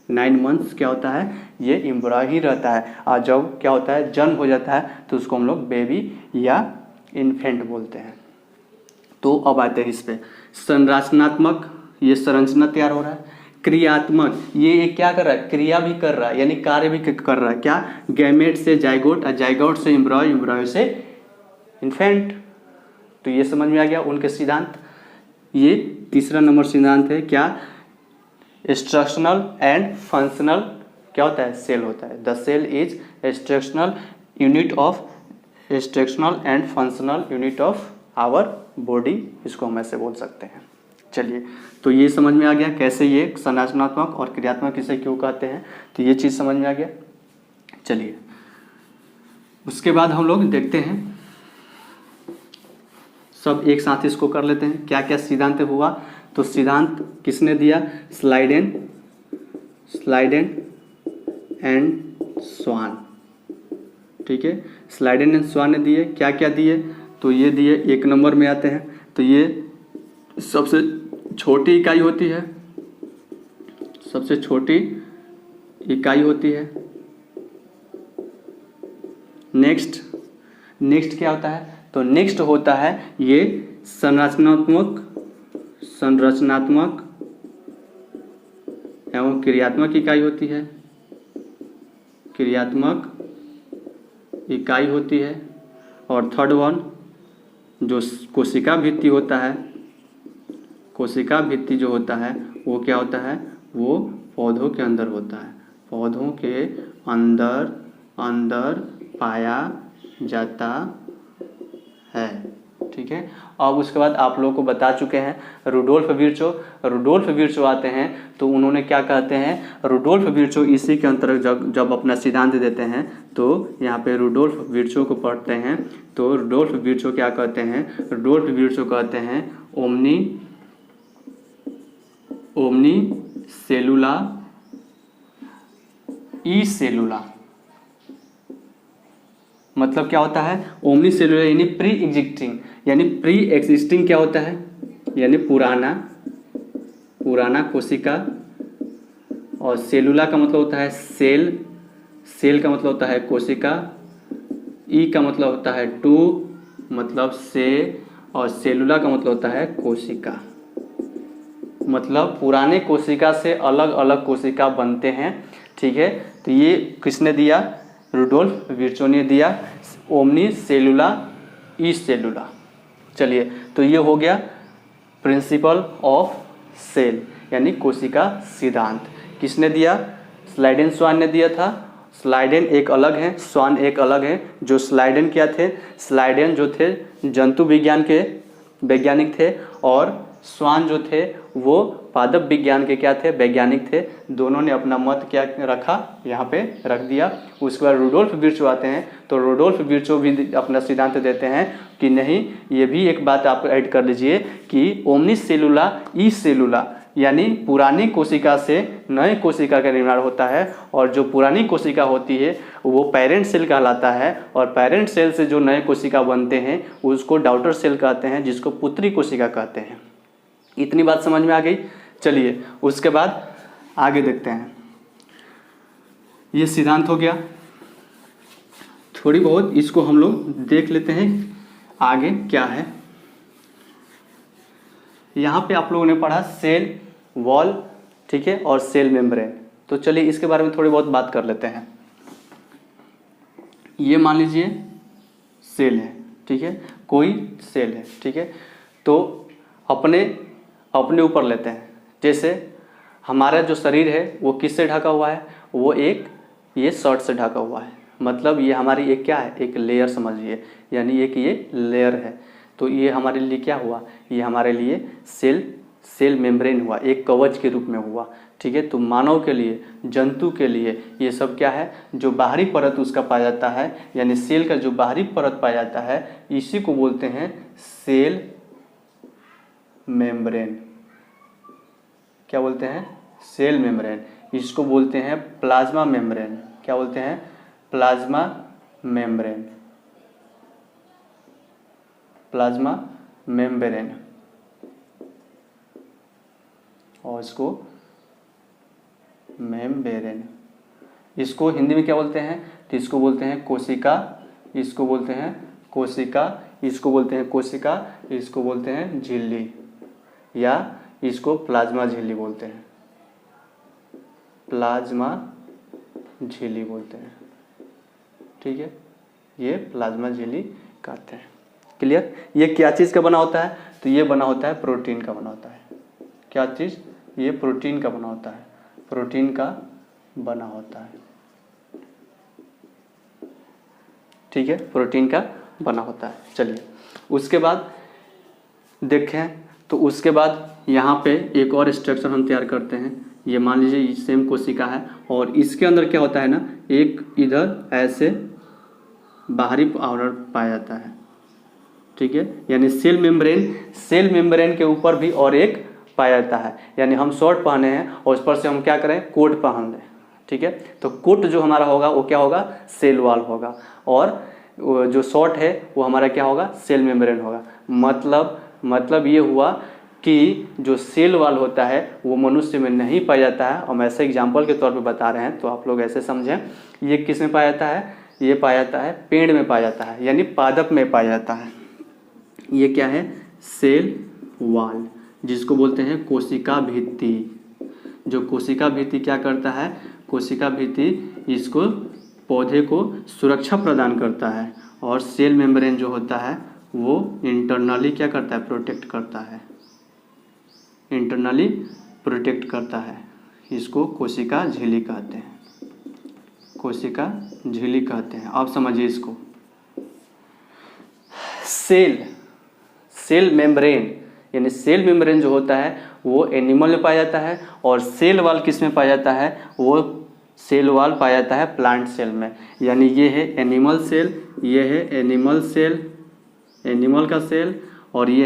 Speaker 1: 9 मंथ्स क्या होता है, ये एम्ब्रायो ही रहता है। और जब क्या होता है, जन्म हो जाता है तो उसको हम लोग बेबी या इन्फेंट बोलते हैं। तो अब आते हैं इस पे, संरचनात्मक, ये संरचना तैयार हो रहा है। क्रियात्मक, ये क्या कर रहा है, क्रिया भी कर रहा है, यानी कार्य भी कर रहा है। क्या, गैमेट से जाइगोट और जाइगोट से एम्ब्रायो, एम्ब्रायो से इन्फेंट। तो ये समझ में आ गया उनके सिद्धांत। ये तीसरा नंबर सिद्धांत है क्या, इंस्ट्रक्शनल एंड फंक्शनल क्या होता है, सेल होता है। The cell is instructional unit of, instructional and functional unit of our body, इसको हम ऐसे बोल सकते हैं। चलिए, तो ये समझ में आ गया कैसे ये संरचनात्मक और क्रियात्मक इसे क्यों कहते हैं, तो ये चीज़ समझ में आ गया। चलिए, उसके बाद हम लोग देखते हैं, सब एक साथ इसको कर लेते हैं, क्या क्या सिद्धांत हुआ। तो सिद्धांत किसने दिया, स्लाइडेन, स्लाइडेन एंड स्वान, ठीक है। स्लाइडेन एंड स्वान ने दिए, क्या क्या दिए, तो ये दिए, एक नंबर में आते हैं। तो ये सबसे छोटी इकाई होती है, सबसे छोटी इकाई होती है। नेक्स्ट, नेक्स्ट क्या होता है, तो नेक्स्ट होता है ये संरचनात्मक, संरचनात्मक एवं क्रियात्मक इकाई होती है, क्रियात्मक इकाई होती है। और थर्ड वन जो कोशिका भित्ति होता है, कोशिका भित्ति जो होता है वो क्या होता है, वो पौधों के अंदर होता है, पौधों के अंदर अंदर पाया जाता है, ठीक है। अब उसके बाद आप लोगों को बता चुके हैं रुडोल्फ विर्चो, रुडोल्फ विर्चो आते हैं तो उन्होंने क्या कहते हैं, रुडोल्फ विर्चो इसी के अंतर्गत जब अपना सिद्धांत देते हैं तो यहाँ पे रुडोल्फ विर्चो को पढ़ते हैं। तो रुडोल्फ विर्चो क्या कहते हैं, रुडोल्फ विर्चो कहते हैं ओमनी, ओमनी सेलुला ई सेलुला, मतलब क्या होता है, ओमनी सेलुलर यानी प्री एग्जिस्टिंग, यानी प्री एग्जिस्टिंग क्या होता है, यानी पुराना, पुराना कोशिका। और सेलुला का मतलब होता है सेल, सेल का मतलब होता है कोशिका, ई का मतलब होता है टू, मतलब से, और सेलुला का मतलब होता है कोशिका, मतलब पुराने कोशिका से अलग अलग कोशिका बनते हैं, ठीक है। तो ये किसने दिया, रुडोल्फ विर्चो ने दिया, ओमनी सेलुला ई सेलुला। चलिए, तो ये हो गया प्रिंसिपल ऑफ सेल यानी कोशिका सिद्धांत। किसने दिया, स्लाइडेन स्वान ने दिया था। स्लाइडेन एक अलग है, स्वान एक अलग है। जो स्लाइडेन क्या थे, स्लाइडेन जो थे जंतु विज्ञान के वैज्ञानिक थे, और स्वान जो थे वो पादप विज्ञान के क्या थे, वैज्ञानिक थे। दोनों ने अपना मत क्या रखा, यहाँ पे रख दिया। उसके बाद रुडोल्फ विर्चो आते हैं, तो रुडोल्फ विर्चो भी अपना सिद्धांत देते हैं कि नहीं, ये भी एक बात आप ऐड कर लीजिए कि ओमनी सेलुला ई सेलुला, यानी पुरानी कोशिका से नए कोशिका का निर्माण होता है, और जो पुरानी कोशिका होती है वो पेरेंट सेल कहलाता है, और पेरेंट सेल से जो नए कोशिका बनते हैं उसको डॉटर सेल कहते हैं, जिसको पुत्री कोशिका कहते हैं। इतनी बात समझ में आ गई। चलिए, उसके बाद आगे देखते हैं। ये सिद्धांत हो गया, थोड़ी बहुत इसको हम लोग देख लेते हैं आगे क्या है। यहाँ पे आप लोगों ने पढ़ा सेल वॉल, ठीक है, और सेल मेम्ब्रेन। तो चलिए इसके बारे में थोड़ी बहुत बात कर लेते हैं। ये मान लीजिए सेल है, ठीक है, कोई सेल है, ठीक है। तो अपने ऊपर लेते हैं, जैसे हमारा जो शरीर है वो किससे ढका हुआ है, वो एक ये शर्ट से ढका हुआ है, मतलब ये हमारी एक क्या है, एक लेयर समझिए, यानी एक ये लेयर है। तो ये हमारे लिए क्या हुआ, ये हमारे लिए सेल मेम्ब्रेन हुआ, एक कवच के रूप में हुआ, ठीक है। तो मानव के लिए, जंतु के लिए ये सब क्या है, जो बाहरी परत उसका पाया जाता है, यानी सेल का जो बाहरी परत पाया जाता है, इसी को बोलते हैं सेल मेम्ब्रेन। क्या बोलते हैं, सेल मेम्ब्रेन। इसको बोलते हैं प्लाज्मा मेम्ब्रेन। क्या बोलते हैं, प्लाज्मा मेम्ब्रेन, प्लाज्मा मेम्ब्रेन, और इसको मेम्ब्रेन, इसको हिंदी में क्या बोलते हैं? तो इसको बोलते हैं कोशिका, इसको बोलते हैं कोशिका, इसको बोलते हैं कोशिका, इसको बोलते हैं झिल्ली, या इसको प्लाज्मा झिल्ली बोलते हैं, प्लाज्मा झिल्ली बोलते हैं। ठीक है, ये प्लाज्मा झिल्ली कहते हैं। क्लियर? ये क्या चीज़ का बना होता है? तो ये बना होता है प्रोटीन का बना होता है। क्या चीज़? ये प्रोटीन का बना होता है, प्रोटीन का बना होता है। ठीक है, प्रोटीन का बना होता है। चलिए उसके बाद देखें, तो उसके बाद यहाँ पे एक और स्ट्रक्चर हम तैयार करते हैं। ये मान लीजिए सेम कोशिका है, और इसके अंदर क्या होता है ना, एक इधर ऐसे बाहरी आवरण पाया जाता है। ठीक है, यानी सेल मेम्ब्रेन, सेल मेम्ब्रेन के ऊपर भी और एक पाया जाता है। यानी हम शॉर्ट पहने हैं और उस पर से हम क्या करें, कोट पहन लें। ठीक है, तो कोट जो हमारा होगा वो क्या होगा, सेल वॉल होगा, और जो शॉर्ट है वो हमारा क्या होगा, सेल मेम्ब्रेन होगा। मतलब ये हुआ कि जो सेल वॉल होता है वो मनुष्य में नहीं पाया जाता है। हम ऐसे एग्जाम्पल के तौर पे बता रहे हैं, तो आप लोग ऐसे समझें। ये किस में पाया जाता है? ये पाया जाता है पेड़ में पाया जाता है, यानी पादप में पाया जाता है। ये क्या है? सेल वॉल, जिसको बोलते हैं कोशिका भित्ति। जो कोशिका भित्ति क्या करता है? कोशिका भित्ति इसको पौधे को सुरक्षा प्रदान करता है, और सेल मेम्ब्रेन जो होता है वो इंटरनली क्या करता है, प्रोटेक्ट करता है, इंटरनली प्रोटेक्ट करता है। इसको कोशिका झिल्ली कहते हैं, कोशिका झिल्ली कहते हैं। आप समझिए इसको। सेल मेम्ब्रेन, यानी सेल मेम्ब्रेन जो होता है वो एनिमल में पाया जाता है, और सेल वॉल किस में पाया जाता है? वो सेल वॉल पाया जाता है प्लांट सेल में। यानी ये है एनिमल सेल, ये है एनिमल सेल, एनिमल का सेल, और ये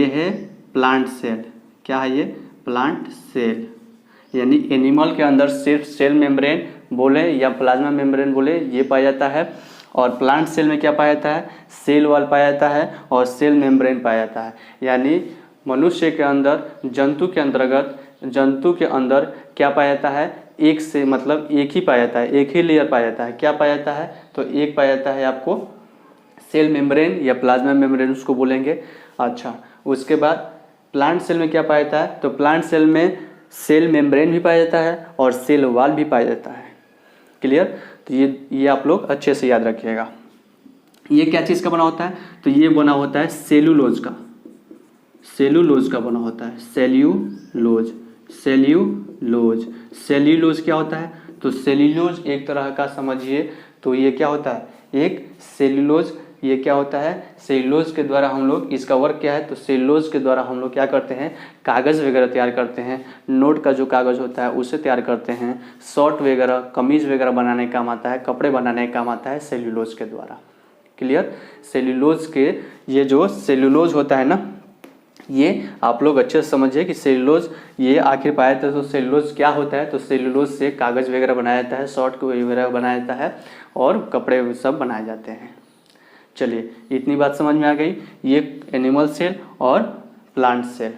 Speaker 1: है प्लांट सेल। क्या है ये? Plant cell. यानी एनिमल के अंदर सिर्फ सेल मेम्ब्रेन बोले या प्लाज्मा मेम्ब्रेन बोले ये पाया जाता है, और प्लांट सेल में क्या पाया जाता है? सेल वॉल पाया जाता है और सेल मेम्ब्रेन पाया जाता है। यानी मनुष्य के अंदर, जंतु के अंदर क्या पाया जाता है? एक से मतलब एक ही पाया जाता है, एक ही लेयर पाया जाता है। क्या पाया जाता है? तो एक पाया जाता है आपको सेल मेम्ब्रेन या प्लाज्मा मेम्ब्रेन उसको बोलेंगे। अच्छा, उसके बाद प्लांट सेल में क्या पाया जाता है? तो प्लांट सेल में सेल मेम्ब्रेन भी पाया जाता है और सेल वॉल भी पाया जाता है। क्लियर? तो ये आप लोग अच्छे से याद रखिएगा। ये क्या चीज़ का बना होता है? तो ये बना होता है सेलुलोज का, सेलुलोज का बना होता है, सेल्यूलोज। सेल्यूलोज क्या होता है? तो सेल्यूलोज एक तरह का समझिए, तो ये क्या होता है? एक सेल्यूलोज। ये क्या होता है? सेल्यूलोज के द्वारा हम लोग, इसका वर्क क्या है? तो सेल्यूलोज के द्वारा हम लोग क्या करते हैं? कागज़ वगैरह तैयार करते हैं। नोट का जो कागज़ होता है उसे तैयार करते हैं। शर्ट वगैरह, कमीज़ वगैरह बनाने का काम आता है, कपड़े बनाने का काम आता है सेल्यूलोज के द्वारा। क्लियर? सेल्यूलोज के, ये जो सेल्यूलोज होता है ना, ये आप लोग अच्छे से समझिए कि सेल्यूलोज ये आखिर पाया जाता है। तो सेल्यूलोज क्या होता है? तो सेल्यूलोज से कागज़ वगैरह बनाया जाता है, शर्ट वगैरह बनाया जाता है, और कपड़े सब बनाए जाते हैं। चलिए, इतनी बात समझ में आ गई। ये एनिमल सेल और प्लांट सेल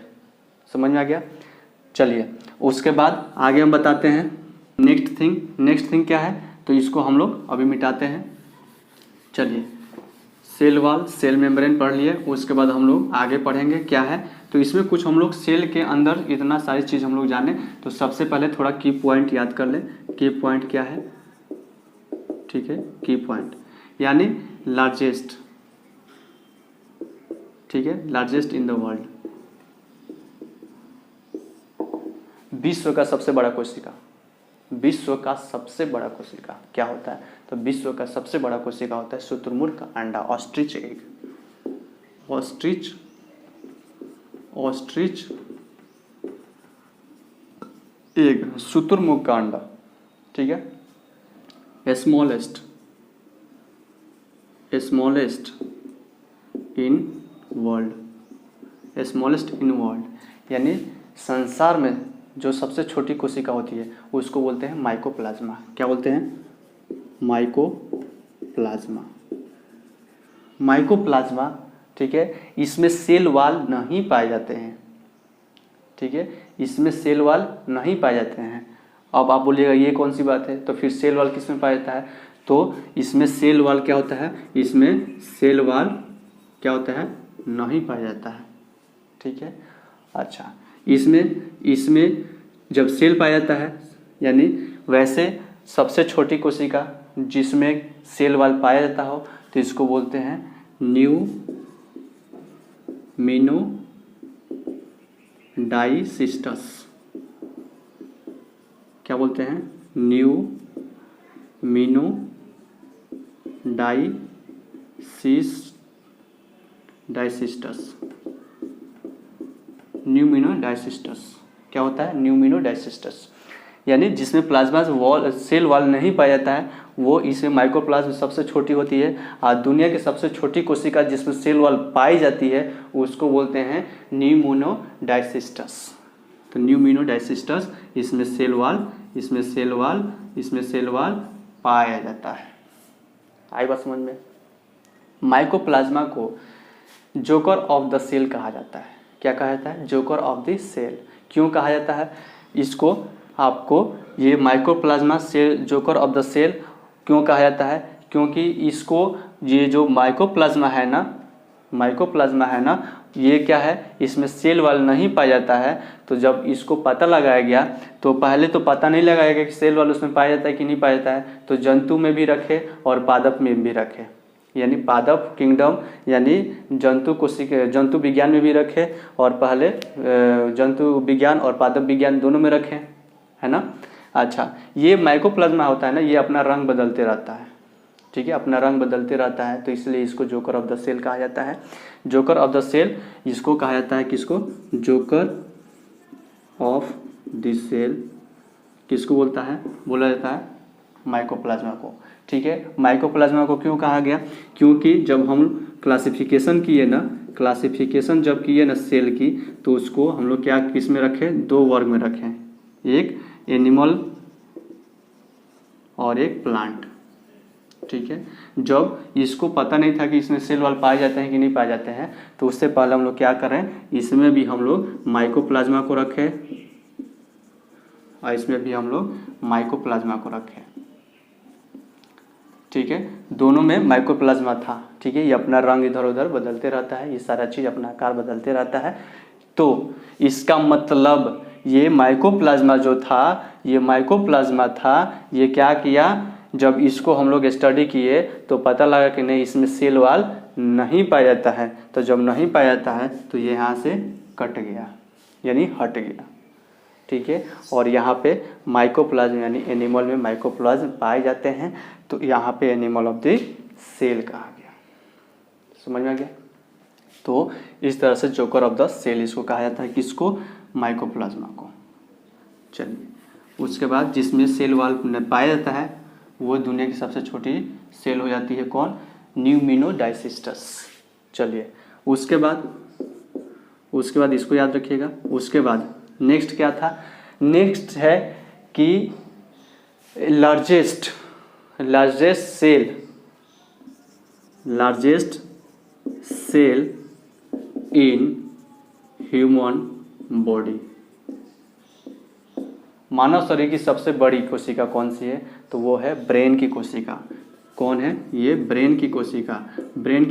Speaker 1: समझ में आ गया। चलिए उसके बाद आगे हम बताते हैं नेक्स्ट थिंग क्या है, तो इसको हम लोग अभी मिटाते हैं। चलिए, सेल वॉल, सेल मेम्ब्रेन पढ़ लिए, उसके बाद हम लोग आगे पढ़ेंगे क्या है। तो इसमें कुछ हम लोग सेल के अंदर इतना सारी चीज़ हम लोग जाने, तो सबसे पहले थोड़ा की पॉइंट याद कर ले। की पॉइंट क्या है? ठीक है, की पॉइंट यानी लार्जेस्ट, ठीक है, लार्जेस्ट इन द वर्ल्ड। विश्व का सबसे बड़ा कोशिका, विश्व का सबसे बड़ा कोशिका क्या होता है? तो विश्व का सबसे बड़ा कोशिका होता है शुतुरमुर्ग का अंडा, ऑस्ट्रिच एग। ऑस्ट्रिच एग, शुतुरमुर्ग का अंडा। ठीक है, smallest in world, smallest in world, यानी संसार में जो सबसे छोटी कोशिका होती है उसको बोलते हैं माइकोप्लाज्मा। क्या बोलते हैं? माइकोप्लाज्मा। माइकोप्लाज्मा, ठीक है, इसमें सेल वाल नहीं पाए जाते हैं, ठीक है, इसमें सेल वाल नहीं पाए जाते हैं। अब आप बोलिएगा ये कौन सी बात है, तो फिर सेल वाल किस में पाया जाता है, तो इसमें सेल वाल क्या होता है, इसमें सेल वाल क्या होता है, नहीं पाया जाता है, ठीक है। अच्छा, इसमें जब सेल पाया जाता है, यानी वैसे सबसे छोटी कोशिका जिसमें सेल वाल पाया जाता हो तो इसको बोलते हैं न्यूमिनोडाइसिस्टस। क्या बोलते हैं, न्यूमिनोडाइसिस्टस। न्यूमिनोडाइसिस्टस क्या होता है, न्यूमिनोडाइसिस्टस, यानी जिसमें प्लाज्मा वॉल सेल वाल नहीं पाया जाता है वो इसमें माइक्रोप्लाज्मा सबसे छोटी होती है। और दुनिया की सबसे छोटी कोशिका जिसमें सेल वाल पाई जाती है उसको बोलते हैं न्यूमिनोडाइसिस्टस। तो न्यूमिनोडाइसिस्टस, इसमें सेल वाल पाया जाता है। आई बात समझ में। माइकोप्लाज्मा को जोकर ऑफ द सेल कहा जाता है। क्या कहा जाता है, जोकर ऑफ द सेल। क्यों कहा जाता है इसको, आपको ये mycoplasma cell joker of the cell क्यों कहा जाता है, क्योंकि इसको ये जो माइकोप्लाज्मा है ना ये क्या है, इसमें सेल वाल नहीं पाया जाता है। तो जब इसको पता लगाया गया तो पहले तो पता नहीं लगाया गया कि सेल वाल उसमें पाया जाता है कि नहीं पाया जाता है, तो जंतु में भी रखे और पादप में भी रखे, यानी पादप किंगडम यानी जंतु विज्ञान में भी रखे और पहले जंतु विज्ञान और पादप विज्ञान दोनों में रखे, है ना। अच्छा, ये माइकोप्लाज्मा होता है ना, ये अपना रंग बदलते रहता है, ठीक है, अपना रंग बदलते रहता है, तो इसलिए इसको जोकर ऑफ द सेल कहा जाता है। जोकर ऑफ द सेल इसको कहा जाता है, किसको, जोकर ऑफ द सेल किसको बोला जाता है माइकोप्लाज्मा को, ठीक है। माइकोप्लाज्मा को क्यों कहा गया, क्योंकि जब हम क्लासिफिकेशन जब किए ना सेल की, तो उसको हम लोग क्या किस में रखें, दो वर्ग में रखें, एक एनिमल और एक प्लांट, ठीक है। जब इसको पता नहीं था कि इसमें सेल वाल पाए जाते हैं कि नहीं पाए जाते हैं, तो उससे पहले हम लोग क्या करें, इसमें भी हम लोग माइकोप्लाज्मा को रखें और इसमें भी हम लोग माइकोप्लाज्मा को रखें, ठीक है। दोनों में माइकोप्लाज्मा था, ठीक है। ये अपना रंग इधर उधर बदलते रहता है, ये सारा चीज़ अपना आकार बदलते रहता है। तो इसका मतलब ये माइकोप्लाज्मा था, ये क्या किया, जब इसको हम लोग स्टडी किए तो पता लगा कि नहीं इसमें सेल वाल नहीं पाया जाता है। तो जब नहीं पाया जाता है तो ये यहाँ से कट गया, यानी हट गया, ठीक है। और यहाँ पे माइकोप्लाज्म यानी एनिमल में माइकोप्लाज्म पाए जाते हैं, तो यहाँ पे एनिमल ऑफ द सेल कहा गया। समझ में आ गया। तो इस तरह से जोकर ऑफ द सेल इसको कहा जाता है, किसको, माइकोप्लाज्मा को। चलिए, उसके बाद जिसमें सेल वाल पाया जाता है वो दुनिया की सबसे छोटी सेल हो जाती है, कौन, न्यूमिनोडाइसिस्टस। चलिए, उसके बाद इसको याद रखिएगा। उसके बाद नेक्स्ट क्या था, नेक्स्ट है कि largest cell in human body. मानव शरीर की सबसे बड़ी कोशिका कौन सी है, तो वो है ब्रेन की कोशिका। कौन है ये, ब्रेन की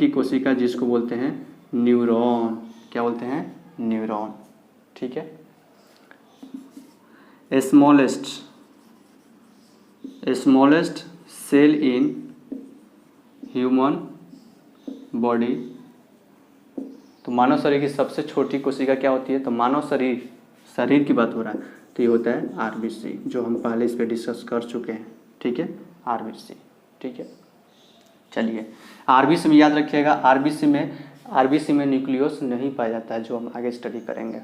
Speaker 1: कोशिका जिसको बोलते हैं न्यूरॉन। क्या बोलते हैं, न्यूरॉन, ठीक है। Smallest cell in human body. तो मानव शरीर की सबसे छोटी कोशिका क्या होती है, तो मानव शरीर की बात हो रहा है, तो ये होता है आरबीसी, जो हम पहले इस पर डिस्कस कर चुके हैं, ठीक है, आरबीसी, ठीक है। चलिए, आरबीसी में याद रखिएगा, आरबीसी में न्यूक्लियस नहीं पाया जाता है, जो हम आगे स्टडी करेंगे।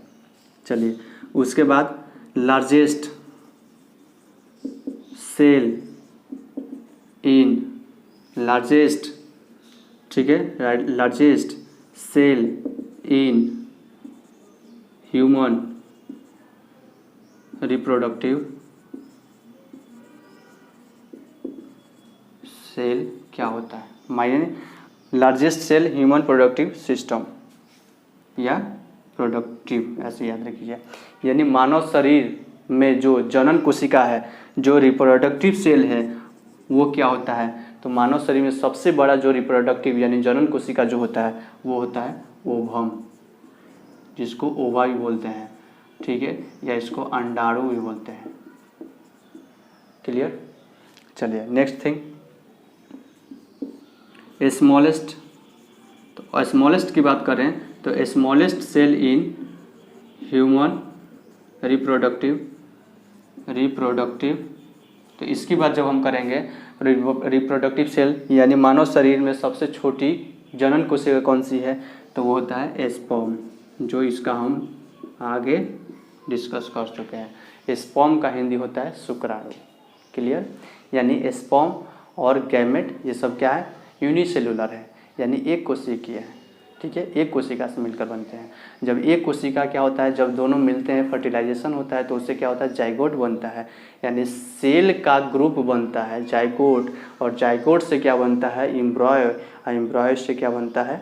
Speaker 1: चलिए, उसके बाद लार्जेस्ट सेल इन ठीक है, largest cell in human cell क्या होता है, माइने largest cell human productive system या प्रोडक्टिव, ऐसे याद रखिए। यानी मानव शरीर में जो जनन कोशिका है, जो रिप्रोडक्टिव सेल है, वो क्या होता है, तो मानव शरीर में सबसे बड़ा जो रिप्रोडक्टिव यानी जनन कोशिका जो होता है वो होता है ओवम, जिसको ओवा भी बोलते हैं, ठीक है, या इसको अंडाणु भी बोलते हैं। क्लियर। चलिए नेक्स्ट थिंग, स्मॉलेस्ट। तो स्मॉलेस्ट की बात करें तो smallest cell in human reproductive, तो इसकी बात जब हम करेंगे रिप्रोडक्टिव सेल यानी मानव शरीर में सबसे छोटी जनन कोशिका कौन सी है, तो वो होता है स्पर्म, जो इसका हम आगे डिस्कस कर चुके हैं। स्पर्म का हिंदी होता है शुक्राणु। क्लियर। यानी स्पर्म और गैमेट ये सब क्या है, यूनिसेलुलर है, यानी एक कोशिकीय है, ठीक है, एक कोशिका से मिलकर बनते हैं। जब एक कोशिका क्या होता है, जब दोनों मिलते हैं फर्टिलाइजेशन होता है तो उससे क्या होता है, जाइगोट बनता है, यानी सेल का ग्रुप बनता है जाइगोट, और जाइगोट से क्या बनता है, एम्ब्रॉय, और एम्ब्रॉय से क्या बनता है,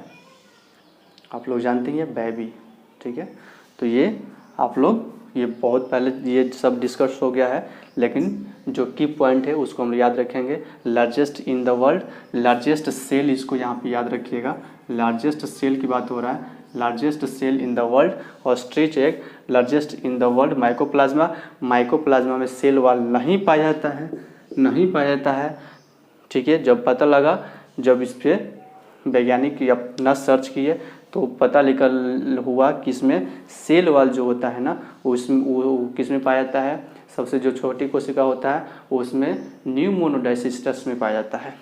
Speaker 1: आप लोग जानते हैं बेबी, ठीक है। तो ये आप लोग ये बहुत पहले ये सब डिस्कस हो गया है, लेकिन जो की पॉइंट है उसको हम याद रखेंगे। Largest in the world, largest cell, इसको यहाँ पे याद रखिएगा, लार्जेस्ट सेल की बात हो रहा है, largest cell in the world. Ostrich egg, largest in the world. Mycoplasma, mycoplasma में सेल वॉल नहीं पाया जाता है, नहीं पाया जाता है, ठीक है। जब पता लगा, जब इस पर वैज्ञानिक अपना सर्च किए तो पता निकल हुआ कि इसमें सेल वाल जो होता है ना, उसमें वो किस में पाया जाता है, सबसे जो छोटी कोशिका होता है उसमें न्यू मोनोडाइसिस्टस में पाया जाता है।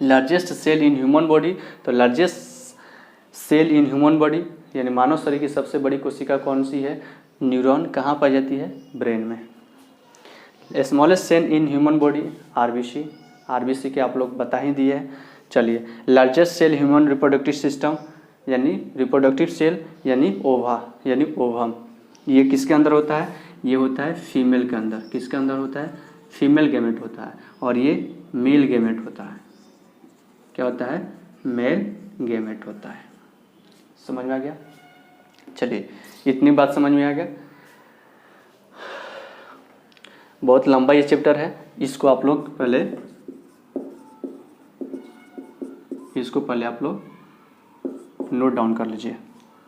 Speaker 1: Largest cell in human body, तो largest cell in human body यानी मानव शरीर की सबसे बड़ी कोशिका कौन सी है, न्यूरॉन, कहाँ पाई जाती है, ब्रेन में। Smallest cell in human body, RBC, RBC के आप लोग बता ही दिए हैं। चलिए, largest cell human reproductive system यानी रिप्रोडक्टिव सेल यानी ओवा यानी ओवम, ये किसके अंदर होता है, ये होता है फीमेल के अंदर। किसके अंदर होता है, फीमेल गैमेट होता है, और ये मेल गैमेट होता है। क्या होता है, मेल गैमेट होता है। समझ में आ गया। चलिए, इतनी बात समझ में आ गया। बहुत लंबा ये चैप्टर है, इसको आप लोग पहले आप लोग नोट डाउन कर लीजिए,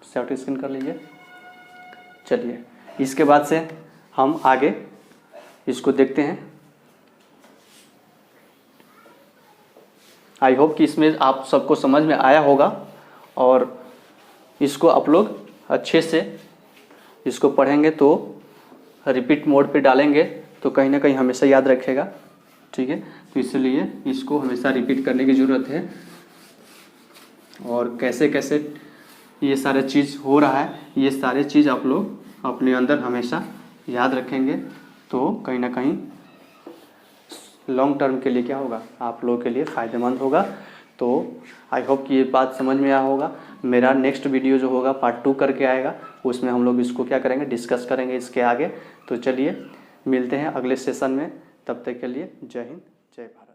Speaker 1: शॉर्ट स्क्रीन कर लीजिए। चलिए, इसके बाद से हम आगे इसको देखते हैं। आई होप कि इसमें आप सबको समझ में आया होगा, और इसको आप लोग अच्छे से इसको पढ़ेंगे तो रिपीट मोड पे डालेंगे तो कहीं ना कहीं हमेशा याद रखेगा, ठीक है। तो इसलिए इसको हमेशा रिपीट करने की ज़रूरत है, और कैसे कैसे ये सारे चीज़ हो रहा है, ये सारे चीज़ आप लोग अपने अंदर हमेशा याद रखेंगे तो कहीं ना कहीं लॉन्ग टर्म के लिए क्या होगा, आप लोगों के लिए फ़ायदेमंद होगा। तो आई होप कि ये बात समझ में आया होगा। मेरा नेक्स्ट वीडियो जो होगा पार्ट 2 करके आएगा, उसमें हम लोग इसको क्या करेंगे, डिस्कस करेंगे इसके आगे। तो चलिए मिलते हैं अगले सेशन में, तब तक के लिए जय हिंद जय भारत।